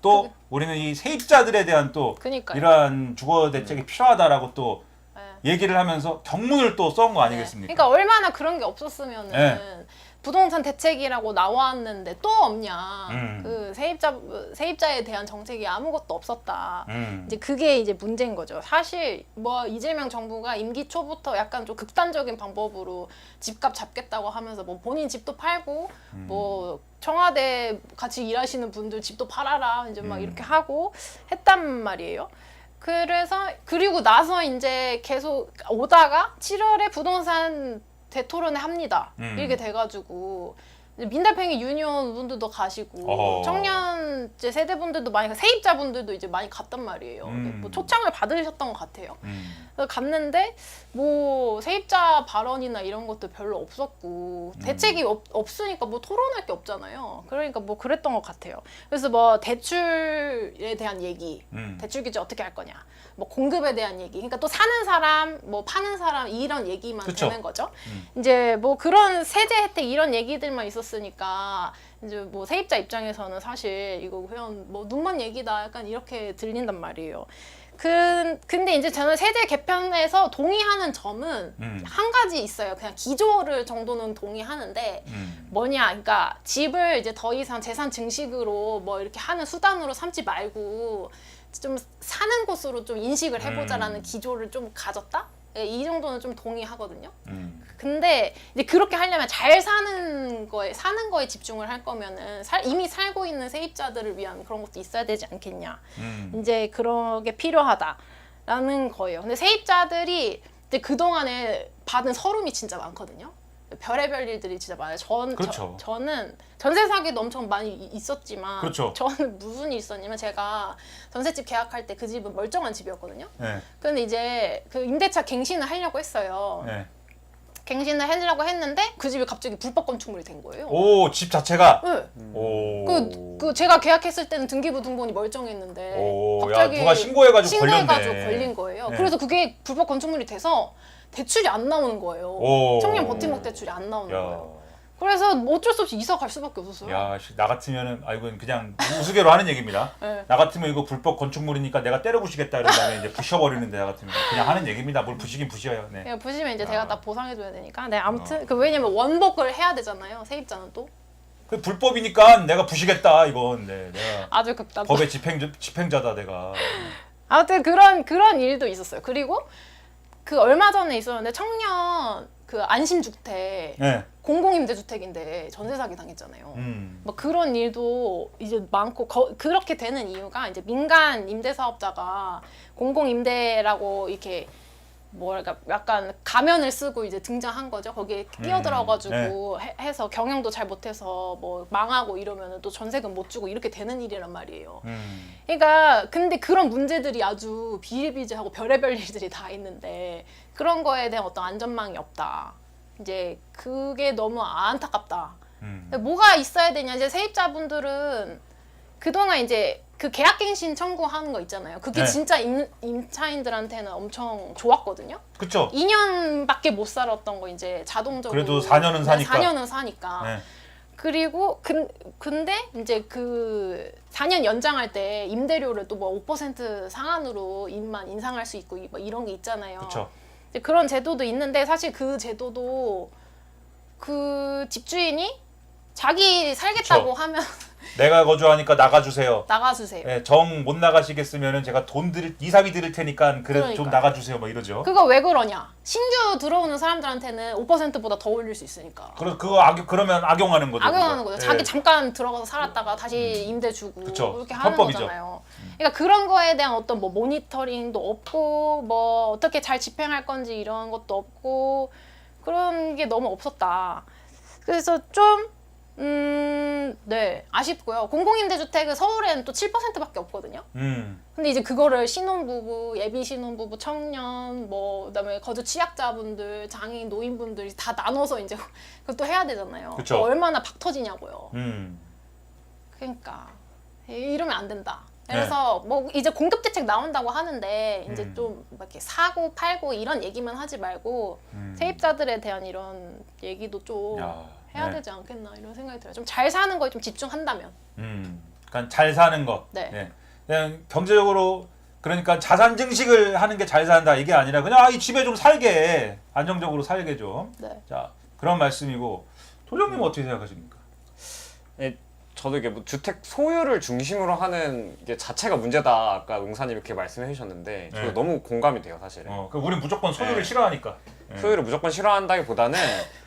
또 우리는 이 세입자들에 대한 또 그니까요. 이러한 주거 대책이 필요하다라고 또 네. 얘기를 하면서 경문을 또 써온 거 아니겠습니까? 그러니까 얼마나 그런 게 없었으면은 네. 부동산 대책이라고 나왔는데 또 없냐. 음. 그 세입자에 대한 정책이 아무것도 없었다. 음. 이제 그게 이제 문제인 거죠. 사실 뭐 이재명 정부가 임기 초부터 약간 좀 극단적인 방법으로 집값 잡겠다고 하면서 뭐 본인 집도 팔고 뭐 청와대 같이 일하시는 분들 집도 팔아라 이제 막 이렇게 하고 했단 말이에요. 그리고 나서 이제 계속 오다가 7월에 부동산 대토론회 합니다. 이렇게 돼가지고 민달팽이 유니온 분들도 가시고 청년 이제 세대분들도 많이 세입자분들도 이제 많이 갔단 말이에요. 뭐 초청을 받으셨던 것 같아요. 그래서 갔는데 뭐 세입자 발언이나 이런 것도 별로 없었고 대책이 없으니까 뭐 토론할 게 없잖아요. 그러니까 뭐 그랬던 것 같아요. 그래서 뭐 대출에 대한 얘기, 대출 규제 어떻게 할 거냐, 뭐 공급에 대한 얘기, 그러니까 또 사는 사람, 뭐 파는 사람 이런 얘기만 그쵸. 되는 거죠. 이제 뭐 그런 세제 혜택 이런 얘기들만 있었으니까 이제 뭐 세입자 입장에서는 사실 이거 그냥 뭐 눈먼 얘기다 약간 이렇게 들린단 말이에요. 근데 이제 저는 세제 개편에서 동의하는 점은 한 가지 있어요. 그냥 기조를 정도는 동의하는데 뭐냐, 그러니까 집을 이제 더 이상 재산 증식으로 뭐 이렇게 하는 수단으로 삼지 말고 좀 사는 곳으로 좀 인식을 해보자라는 기조를 좀 가졌다? 예, 이 정도는 좀 동의하거든요. 근데 이제 그렇게 하려면 잘 사는 거에 집중을 할 거면은 이미 살고 있는 세입자들을 위한 그런 것도 있어야 되지 않겠냐. 이제 그런 게 필요하다라는 거예요. 근데 세입자들이 이제 그동안에 받은 서름이 진짜 많거든요. 별의별 일들이 진짜 많아요. 그렇죠. 저는 전세 사기도 엄청 많이 있었지만 그렇죠. 저는 무슨 일이 있었냐면 제가 전셋집 계약할 때 그 집은 멀쩡한 집이었거든요. 네. 근데 이제 그 임대차 갱신을 하려고 했어요. 네. 갱신을 하려고 했는데 그 집이 갑자기 불법 건축물이 된 거예요. 오, 집 자체가. 네. 오. 그 제가 계약했을 때는 등기부 등본이 멀쩡했는데 오, 갑자기 야, 누가 신고해가지고 신고해가지고 걸렸네. 걸린 거예요. 네. 그래서 그게 불법 건축물이 돼서 대출이 안 나오는 거예요. 오. 청년 버팀목 대출이 안 나오는 야. 거예요. 그래서 뭐 어쩔 수 없이 이사 갈 수밖에 없었어요. 야, 나 같으면은 이건 그냥 우스개로 하는 얘기입니다. 네. 나 같으면 이거 불법 건축물이니까 내가 때려 부시겠다 이런 다음에 이제 부셔버리는데 나 같으면 그냥 하는 얘기입니다. 뭘 부시긴 부셔요. 네. 그냥 부시면 이제 제가 다 보상해줘야 되니까. 네, 아무튼 왜냐면 원복을 해야 되잖아요. 세입자는 또. 그 불법이니까 내가 부시겠다 이건. 네, 내가 아주 극단. 법의 집행자다 내가. 아무튼 그런 일도 있었어요. 그리고 그 얼마 전에 있었는데 청년 그 안심주택 네. 공공임대주택인데 전세 사기 당했잖아요. 뭐 그런 일도 이제 많고 그렇게 되는 이유가 이제 민간 임대사업자가 공공임대라고 이렇게 뭐랄까 약간 가면을 쓰고 이제 등장한 거죠. 거기에 끼어들어가지고 해서 경영도 잘 못해서 뭐 망하고 이러면은 또 전세금 못 주고 이렇게 되는 일이란 말이에요. 그러니까 근데 그런 문제들이 아주 비일비재하고 별의별 일들이 다 있는데 그런 거에 대한 어떤 안전망이 없다. 이제 그게 너무 안타깝다. 뭐가 있어야 되냐? 이제 세입자분들은 그동안 이제 그 계약갱신 청구하는 거 있잖아요. 그게 네. 진짜 임차인들한테는 엄청 좋았거든요. 그쵸? 2년밖에 못 살았던 거 이제 자동적으로 그래도 4년은 사니까. 4년은 사니까. 네. 그리고 근데 이제 그 4년 연장할 때 임대료를 또 뭐 5% 상한으로 인상할 수 있고 뭐 이런 게 있잖아요. 그쵸. 이제 그런 제도도 있는데 사실 그 제도도 그 집주인이 자기 살겠다고 그쵸. 하면 내가 거주하니까 나가주세요. 나가주세요. 네, 정 못 나가시겠으면은 제가 돈 이사비 드릴 테니까 그래도 좀 그러니까요. 나가주세요. 뭐 이러죠. 그거 왜 그러냐? 신규 들어오는 사람들한테는 5%보다 더 올릴 수 있으니까. 그러면 악용하는 거죠. 악용하는 그거. 거죠. 네. 자기 잠깐 들어가서 살았다가 다시 임대 주고 그쵸. 그렇게 하는 편법이죠. 거잖아요. 그러니까 그런 거에 대한 어떤 뭐 모니터링도 없고 뭐 어떻게 잘 집행할 건지 이런 것도 없고 그런 게 너무 없었다. 그래서 좀 네, 아쉽고요. 공공임대주택은 서울에는 또 7%밖에 없거든요. 근데 이제 그거를 신혼부부, 예비 신혼부부, 청년, 뭐 그다음에 거주 취약자분들, 장애인, 노인분들이 다 나눠서 이제 그것도 해야 되잖아요. 그쵸. 얼마나 박 터지냐고요. 음. 그러니까 이러면 안 된다. 그래서 뭐 이제 공급 대책 나온다고 하는데 이제 좀 이렇게 사고 팔고 이런 얘기만 하지 말고 세입자들에 대한 이런 얘기도 좀 야, 해야 네. 되지 않겠나 이런 생각이 들어요. 좀 잘 사는 거에 좀 집중한다면. 그러니까 잘 사는 거. 네. 예. 그냥 경제적으로 그러니까 자산 증식을 하는 게 잘 산다 이게 아니라 그냥 이 집에 좀 살게 안정적으로 살게 좀. 네. 자 그런 말씀이고 도정님 어떻게 생각하십니까? 네, 저도 이게 뭐 주택 소유를 중심으로 하는 게 자체가 문제다. 아까 응사님 이렇게 말씀해 주셨는데 저도 네. 너무 공감이 돼요, 사실은. 그러니까 우리는 무조건 소유를 네. 싫어하니까. 예. 소유를 무조건 싫어한다기보다는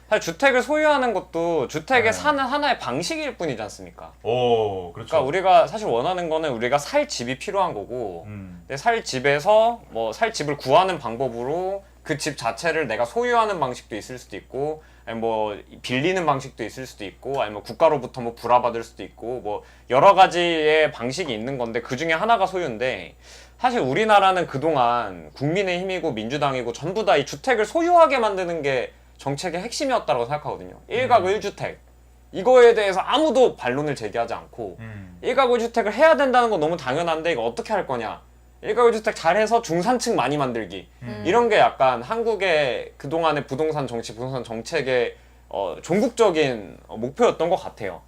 사실 주택을 소유하는 것도 주택에 네. 사는 하나의 방식일 뿐이지 않습니까? 오 그렇죠. 그러니까 우리가 사실 원하는 거는 우리가 살 집이 필요한 거고 근데 살 집에서 뭐 살 집을 구하는 방법으로 그 집 자체를 내가 소유하는 방식도 있을 수도 있고 아니 뭐 빌리는 방식도 있을 수도 있고 아니면 국가로부터 뭐 불화받을 수도 있고 뭐 여러 가지의 방식이 있는 건데 그 중에 하나가 소유인데 사실 우리나라는 그동안 국민의힘이고 민주당이고 전부 다 이 주택을 소유하게 만드는 게 정책의 핵심이었다고 생각하거든요. 1가구 1주택 이거에 대해서 아무도 반론을 제기하지 않고 1가구 1주택을 해야 된다는 건 너무 당연한데 이거 어떻게 할 거냐 1가구 1주택 잘해서 중산층 많이 만들기 이런 게 약간 한국의 그동안의 부동산 정치, 부동산 정책의 종국적인 목표였던 것 같아요.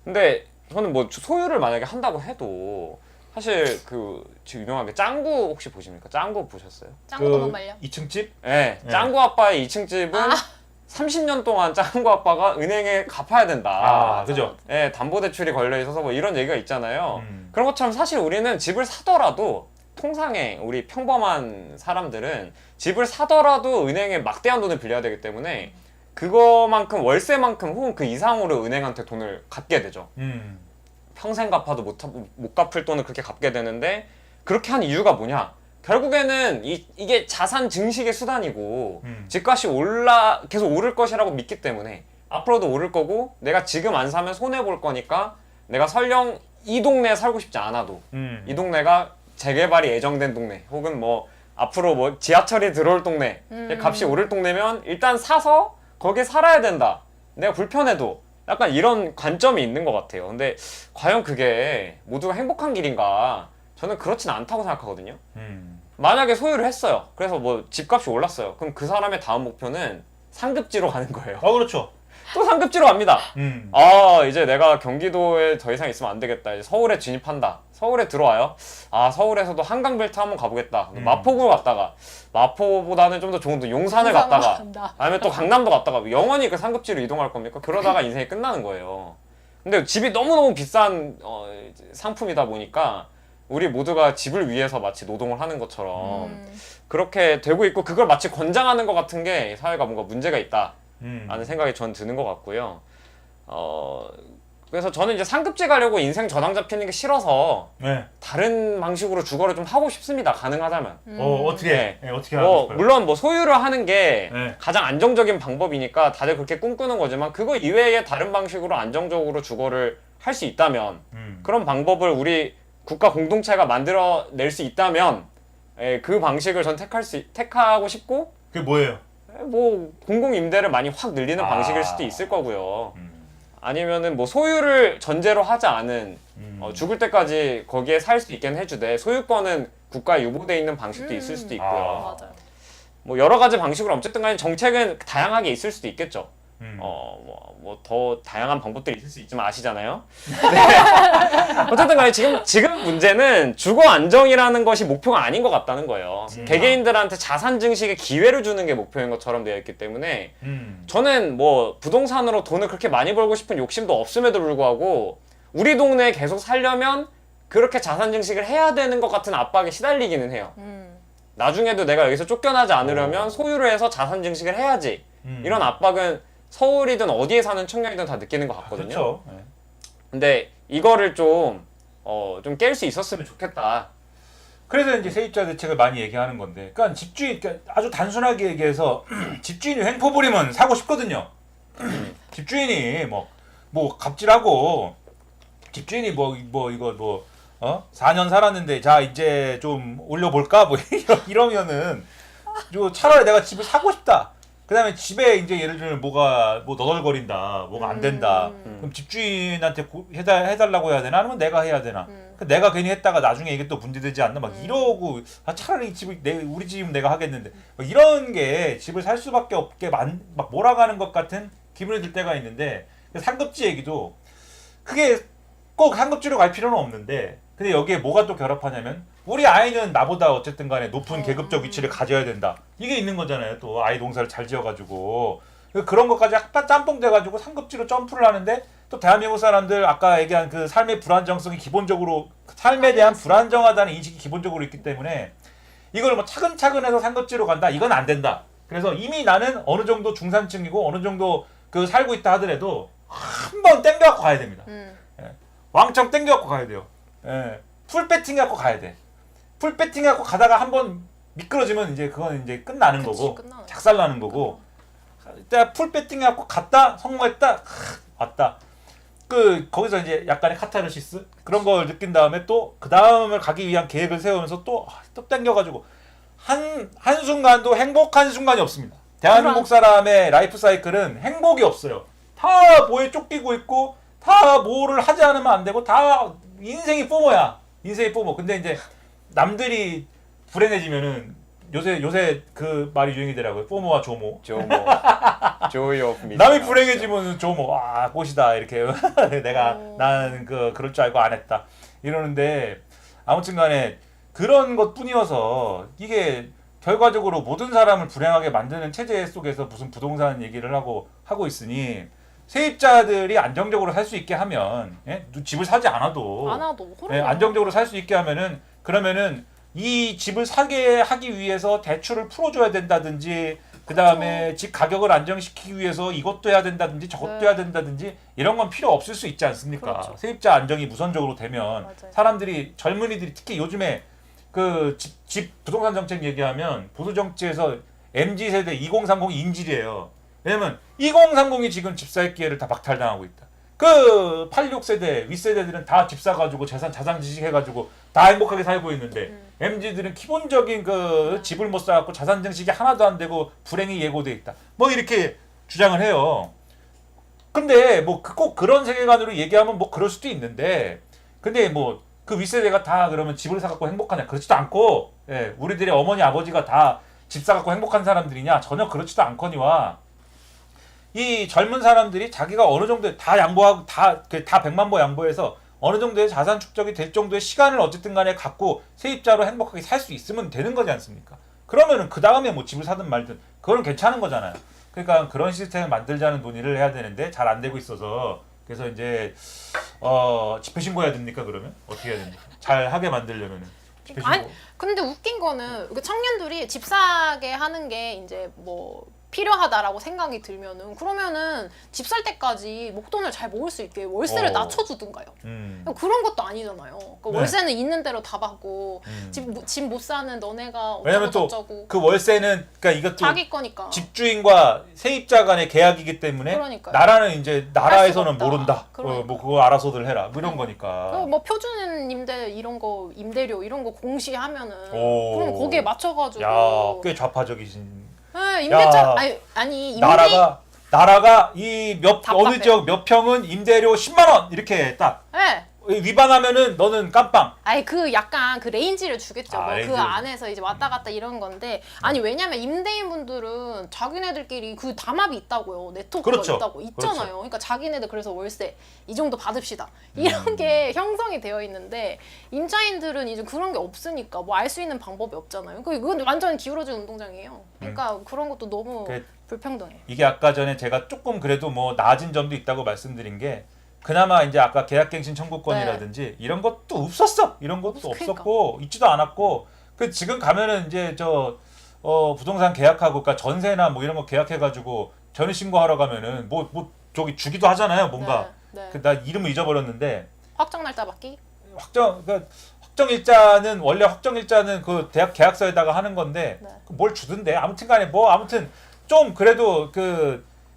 근데 저는 뭐 소유를 만약에 한다고 해도 사실 그 지금 유명하게 짱구 혹시 보십니까? 짱구 보셨어요? 짱구 도망말려. 2층 집? 네, 네. 짱구 아빠의 2층 집은 30년 동안 짱구 아빠가 은행에 갚아야 된다. 그죠. 네, 담보대출이 걸려 있어서 뭐 이런 얘기가 있잖아요. 그런 것처럼 사실 우리는 집을 사더라도 통상의 우리 평범한 사람들은 집을 사더라도 은행에 막대한 돈을 빌려야 되기 때문에 그거만큼 월세만큼 혹은 그 이상으로 은행한테 돈을 갚게 되죠. 평생 갚아도 못 갚을 돈을 그렇게 갚게 되는데 그렇게 한 이유가 뭐냐? 결국에는 이게 자산 증식의 수단이고 집값이 계속 오를 것이라고 믿기 때문에 앞으로도 오를 거고 내가 지금 안 사면 손해 볼 거니까 내가 설령 이 동네에 살고 싶지 않아도 이 동네가 재개발이 예정된 동네 혹은 뭐 앞으로 뭐 지하철이 들어올 동네 값이 오를 동네면 일단 사서 거기에 살아야 된다. 내가 불편해도 약간 이런 관점이 있는 것 같아요. 근데 과연 그게 모두가 행복한 길인가? 저는 그렇진 않다고 생각하거든요. 만약에 소유를 했어요. 그래서 뭐 집값이 올랐어요. 그럼 그 사람의 다음 목표는 상급지로 가는 거예요. 그렇죠. 또 상급지로 갑니다. 이제 내가 경기도에 더 이상 있으면 안 되겠다. 이제 서울에 진입한다. 서울에 들어와요. 서울에서도 한강벨트 한번 가보겠다. 마포구로 갔다가 마포보다는 좀 더 좋은 용산을 갔다가 간다. 아니면 또 강남도 갔다가 영원히 그 상급지로 이동할 겁니까? 그러다가 인생이 끝나는 거예요. 근데 집이 너무너무 비싼 상품이다 보니까 우리 모두가 집을 위해서 마치 노동을 하는 것처럼 그렇게 되고 있고 그걸 마치 권장하는 것 같은 게 사회가 뭔가 문제가 있다 라는 생각이 전 드는 것 같고요. 그래서 저는 이제 상급지 가려고 인생 저당 잡히는 게 싫어서 네. 다른 방식으로 주거를 좀 하고 싶습니다. 가능하다면. 어떻게 어떻게 하고 싶어요? 물론 뭐 소유를 하는 게 네. 가장 안정적인 방법이니까 다들 그렇게 꿈꾸는 거지만 그거 이외에 다른 방식으로 안정적으로 주거를 할 수 있다면 그런 방법을 우리 국가 공동체가 만들어낼 수 있다면 그 방식을 전 택하고 싶고 그게 뭐예요? 뭐 공공임대를 많이 확 늘리는 방식일 수도 있을 거고요. 아니면은 뭐 소유를 전제로 하지 않은 죽을 때까지 거기에 살 수 있게 해주되 소유권은 국가에 유보돼 있는 방식도 있을 수도 있고요. 맞아요. 뭐 여러 가지 방식으로 어쨌든 간에 정책은 다양하게 있을 수도 있겠죠. 뭐 더 다양한 방법들이 있을 수 있지만 아시잖아요. 네. 어쨌든 간에 지금 문제는 주거 안정이라는 것이 목표가 아닌 것 같다는 거예요. 개개인들한테 자산 증식의 기회를 주는 게 목표인 것처럼 되어 있기 때문에 저는 뭐 부동산으로 돈을 그렇게 많이 벌고 싶은 욕심도 없음에도 불구하고 우리 동네에 계속 살려면 그렇게 자산 증식을 해야 되는 것 같은 압박에 시달리기는 해요. 나중에도 내가 여기서 쫓겨나지 않으려면 소유를 해서 자산 증식을 해야지. 이런 압박은 서울이든 어디에 사는 청년이든 다 느끼는 것 같거든요. 그렇죠. 네. 근데 이거를 좀 깰 수 있었으면 좋겠다. 그래서 이제 세입자 대책을 많이 얘기하는 건데, 그러니까 그러니까 아주 단순하게 얘기해서 집주인이 횡포 부리면 사고 싶거든요. 집주인이 뭐 갑질하고 집주인이 이거 4년 살았는데 자 이제 좀 올려볼까 뭐 이러면은 차라리 내가 집을 사고 싶다. 그다음에 집에 이제 예를 들면 뭐가 너덜거린다, 뭐가 안 된다. 그럼 집주인한테 해달라고 해야 되나, 아니면 내가 해야 되나? 내가 괜히 했다가 나중에 이게 또 문제되지 않나? 막 이러고 차라리 우리 집은 내가 하겠는데 이런 게 집을 살 수밖에 없게 막 몰아가는 것 같은 기분이 들 때가 있는데 상급지 얘기도 그게 꼭 상급지로 갈 필요는 없는데 근데 여기에 뭐가 또 결합하냐면 우리 아이는 나보다 어쨌든 간에 높은 계급적 위치를 가져야 된다. 이게 있는 거잖아요. 또 아이 농사를 잘 지어가지고 그런 것까지 약간 짬뽕 돼가지고 상급지로 점프를 하는데 또 대한민국 사람들 아까 얘기한 그 삶의 불안정성이 기본적으로 삶에 대한 불안정하다는 인식이 기본적으로 있기 때문에 이걸 뭐 차근차근 해서 상급지로 간다 이건 안 된다. 그래서 이미 나는 어느 정도 중산층이고 어느 정도 그 살고 있다 하더라도 한 번 땡겨갖고 가야 됩니다. 예. 왕창 땡겨갖고 가야 돼요. 예. 풀 배팅해갖고 가야 돼. 풀 배팅해갖고 가다가 한 번 미끄러지면 이제 그건 이제 끝나는 거고 작살나는 거고 일단 풀 배팅해갖고 갔다 성공했다 왔다. 그 거기서 이제 약간의 카타르시스 그런 걸 느낀 다음에 또 그 다음을 가기 위한 계획을 세우면서 또 땡겨가지고 한 순간도 행복한 순간이 없습니다. 대한민국 사람의 라이프 사이클은 행복이 없어요. 다 뭐에 쫓기고 있고 다 뭐를 하지 않으면 안 되고 다 인생이 뽀모야. 인생이 뽀모. 근데 이제 남들이 불행해지면은 요새 그 말이 유행이더라고요. 뽀모와 조모. 조모. 조이 오브 미. 남이 불행해지면 조모. 아 꽃이다 이렇게 나는 그럴 줄 알고 안 했다 이러는데 아무튼간에 그런 것뿐이어서 이게 결과적으로 모든 사람을 불행하게 만드는 체제 속에서 무슨 부동산 얘기를 하고 있으니 세입자들이 안정적으로 살 수 있게 하면 집을 사지 않아도 안정적으로 살 수 있게 하면은 그러면은 이 집을 사게 하기 위해서 대출을 풀어줘야 된다든지 그 다음에 집 가격을 안정시키기 위해서 이것도 해야 된다든지 저것도 해야 된다든지 이런 건 필요 없을 수 있지 않습니까? 그렇죠. 세입자 안정이 무선적으로 되면 맞아요. 사람들이 젊은이들이 특히 요즘에 그 집 부동산 정책 얘기하면 보수 정치에서 MZ 세대 2030 인질이에요. 왜냐면 2030이 지금 집 살 기회를 다 박탈당하고 있다. 그 86세대 윗세대들은 다 집 사가지고 자산 증식해가지고 다 행복하게 살고 있는데 MZ들은 기본적인 그 집을 못 사갖고 자산 증식이 하나도 안 되고 불행이 예고돼 있다. 뭐 이렇게 주장을 해요. 근데 뭐 꼭 그런 세계관으로 얘기하면 뭐 그럴 수도 있는데 근데 뭐 그 윗세대가 다 그러면 집을 사갖고 행복하냐? 그렇지도 않고 우리들의 어머니 아버지가 다 집 사갖고 행복한 사람들이냐? 전혀 그렇지도 않거니와 이 젊은 사람들이 자기가 어느 정도 다 양보하고 다 100만 보 양보해서 어느 정도의 자산 축적이 될 정도의 시간을 어쨌든 간에 갖고 세입자로 행복하게 살 수 있으면 되는 거지 않습니까? 그러면은 그 다음에 뭐 집을 사든 말든 그건 괜찮은 거잖아요. 그러니까 그런 시스템을 만들자는 논의를 해야 되는데 잘 안 되고 있어서 그래서 이제 집회 신고해야 됩니까 그러면? 어떻게 해야 됩니까? 잘 하게 만들려면은 집회 신고. 아니 근데 웃긴 거는 그 청년들이 집 사게 하는 게 이제 뭐 필요하다라고 생각이 들면은 그러면은 집 살 때까지 목돈을 잘 모을 수 있게 월세를 낮춰주든가요. 그런 것도 아니잖아요. 그러니까 네. 월세는 있는 대로 다 받고 집 못 사는 너네가 왜냐면 어쩌고 또 저쩌고 그 월세는 그러니까 이것도 자기 거니까. 집주인과 세입자 간의 계약이기 때문에 그러니까요. 나라는 이제 나라에서는 없다. 모른다. 그러니까. 뭐 그거 알아서들 해라. 뭐 이런 거니까. 뭐 표준 임대 이런 거 임대료 이런 거 공시하면은 오. 그럼 거기에 맞춰가지고 야, 꽤 좌파적이신. 네, 임대차 야. 아니 임대 나라가 이 답답해. 어느 지역 몇 평은 임대료 10만 원 이렇게 딱 네. 위반하면은 너는 깜빵. 아니 그 약간 그 레인지를 주겠죠. 아, 뭐 그 레인지를. 안에서 이제 왔다 갔다 이런 건데 아니 왜냐면 임대인분들은 자기네들끼리 그 담합이 있다고요. 네트워크가 그렇죠. 있다고 있잖아요. 그렇죠. 그러니까 자기네들 그래서 월세 이 정도 받읍시다 이런 게 형성이 되어 있는데 임차인들은 이제 그런 게 없으니까 뭐 알 수 있는 방법이 없잖아요. 그건 완전 기울어진 운동장이에요. 그러니까 그런 것도 너무 그- 불평등해. 이게 아까 전에 제가 조금 그래도 뭐 나아진 점도 있다고 말씀드린 게 그나마 이제 아까 계약갱신 청구권이라든지 이런 것도 없었어. 이런 것도 그러니까. 없었고 있지도 않았고 그 지금 가면은 이제 부동산 계약하고 그러니까 전세나 뭐 이런 거 계약해가지고 전입 신고하러 가면은 뭐 저기 주기도 하잖아요. 뭔가 네, 네. 나 이름을 잊어버렸는데 확정 날짜 받기? 확정일자는 원래 확정일자는 그 대학 계약서에다가 하는 건데 네. 뭘 주던데 아무튼간에 뭐 아무튼 좀 그래도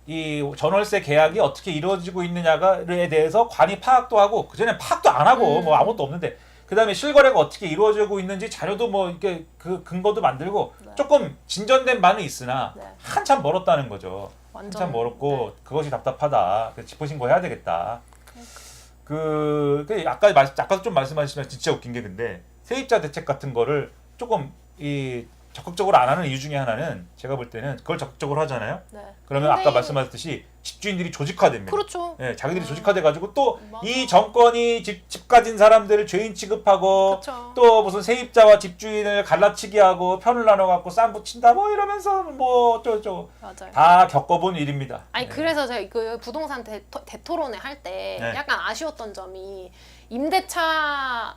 이 전월세 계약이 어떻게 이루어지고 있느냐에 대해서 관이 파악도 하고 그 전에 파악도 안 하고 뭐 아무것도 없는데 그 다음에 실거래가 어떻게 이루어지고 있는지 자료도 뭐 이렇게 그 근거도 만들고 네. 조금 진전된 바는 있으나 네. 한참 멀었다는 거죠. 완전 한참 멀었고 네. 그것이 답답하다. 그래서 집보 신고해야 되겠다. 그러니까. 아까 좀 말씀하시면 진짜 웃긴 게 근데 세입자 대책 같은 거를 조금 이 적극적으로 안 하는 이유 중에 하나는 제가 볼 때는 그걸 적극적으로 하잖아요. 네. 그러면 근데 아까 말씀하셨듯이 집주인들이 조직화됩니다. 그렇죠. 예, 자기들이 조직화돼가지고 또 맞아. 이 정권이 집 가진 사람들을 죄인 취급하고 그렇죠. 또 무슨 세입자와 집주인을 갈라치기 하고 편을 나눠갖고 쌈 붙인다 뭐 이러면서 뭐 어쩌고 맞아요. 다 겪어본 일입니다. 아니 네. 그래서 제가 그 부동산 대토론회 할 때 네. 약간 아쉬웠던 점이 임대차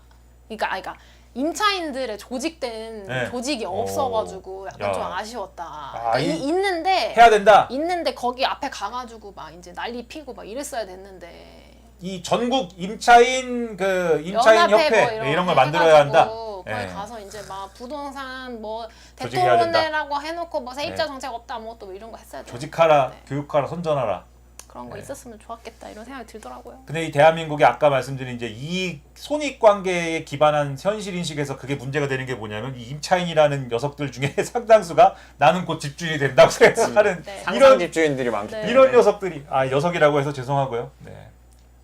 그러니까 임차인들의 조직된 네. 조직이 없어가지고 약간 야. 좀 아쉬웠다. 아, 그러니까 있는데 해야 된다. 거기 앞에 가가지고 막 이제 난리 피고 막 이랬어야 됐는데. 이 전국 임차인 임차인 협회 뭐 이런 걸 만들어야 한다. 거기 예. 가서 이제 막 부동산 뭐 조직해야 된다. 대토론회라고 해놓고 뭐 세입자 네. 정책 없다 뭐 또 이런 거 했어야 돼. 조직하라, 네. 교육하라, 선전하라. 그런 거 네. 있었으면 좋았겠다 이런 생각이 들더라고요. 근데 이 대한민국이 아까 말씀드린 이제 이 손익 관계에 기반한 현실 인식에서 그게 문제가 되는 게 뭐냐면 이 임차인이라는 녀석들 중에 상당수가 나는 곧 집주인이 된다고 생각하는 네. 상상 이런 집주인들이 많기 네. 때문에 이런 녀석들이 녀석이라고 해서 죄송하고요. 네.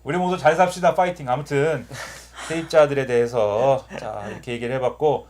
우리 모두 잘 삽시다 파이팅. 아무튼 세입자들에 대해서 자 이렇게 얘기를 해봤고